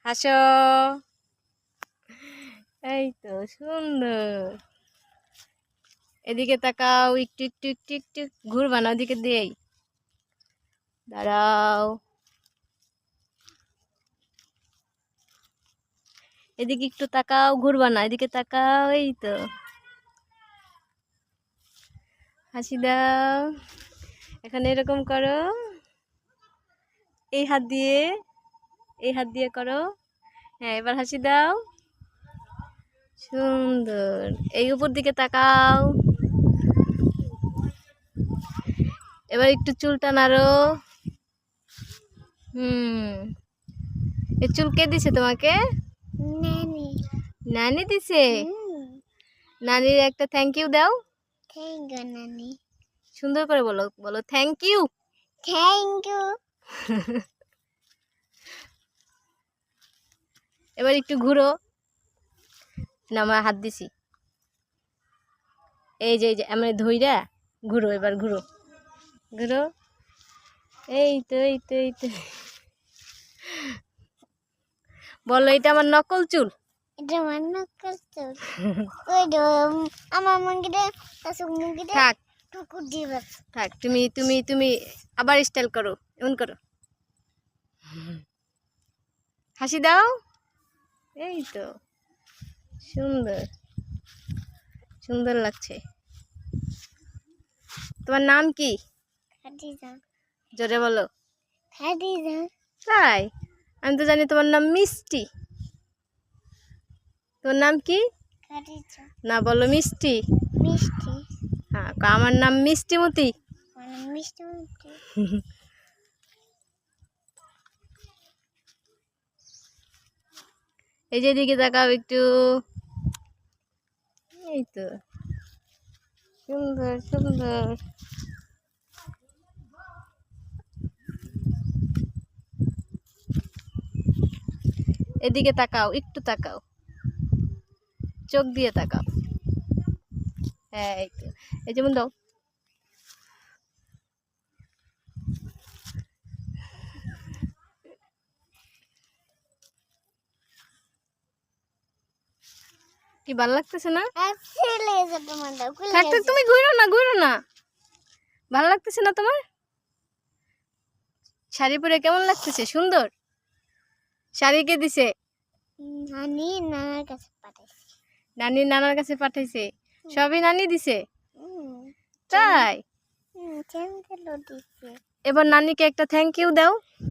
হাসো। এই তো সুন্দর। এদিকে তাকাও, একটু একটু একটু একটু ঘুরবা না ওদিকে দিয়েই। দাঁড়াও, এদিকে একটু তাকাও, ঘুরবা না, এদিকে তাকাও। এই তো, হাসি দাও। এখানে এরকম করো, এই হাত দিয়ে, এই হাত দিয়ে করো। হ্যাঁ, এবার হাসি দাও। সুন্দর। এই উপর দিকে তাকাও। এবার একটু চুলটা নাড়ো। এই চুল কে দিছে তোমাকে? নানি। নানি দিছে। নানির একটা থ্যাংক ইউ দাও। থ্যাংক ইউ নানি। সুন্দর করে বলো, বলো থ্যাংক ইউ। Thank you. এবার একটু ঘুরো। না, আমার হাত দিছি। এই যে আমি ধইরা ঘুরো, এবার ঘুরো ঘুরো। এই তো এই তো এই তো। বলো এটা আমার নকল চুল। এটা আমার নকল চুল। ওই তো আমার মুখে কাছে মুখে থাক টুকুর দিবে। থাক, তুমি তুমি তুমি আবার স্টাইল করো, এমন করো, হাসি দাও। এই তো সুন্দর, সুন্দর লাগছে। তোমার নাম কি? খাদিজা। জোরে বলো। খাদিজা। তাই? আমি তো জানি তোমার নাম মিষ্টি। তোর নাম কি? খাদিজা। না, বলো মিষ্টি। মিষ্টি। হ্যাঁ, আমার নাম মিষ্টিমতি। মানে মিষ্টি মিষ্টি। এই যে দিকে তাকাও একটু। এই তো সুন্দর সুন্দর। এদিকে তাকাও, একটু তাকাও, চোখ দিয়ে তাকাও। এই তো, এই যেমন দাও। কি ভালো লাগতেছে না? ছেলে এসে তোমার দাও খুলে থাক থাক, তুমি ঘুরো না, ঘুরো না। ভালো লাগতেছে না তোমার? শাড়ি পরে কেমন লাগতেছে? সুন্দর। শাড়ি কে দিছে? নানি নানার কাছে পাঠাইছে। নানি নানার কাছে পাঠাইছে। সবই নানি দিছে। তাই? চেন দিছে। এবার নানিকে একটা থ্যাংক ইউ দাও।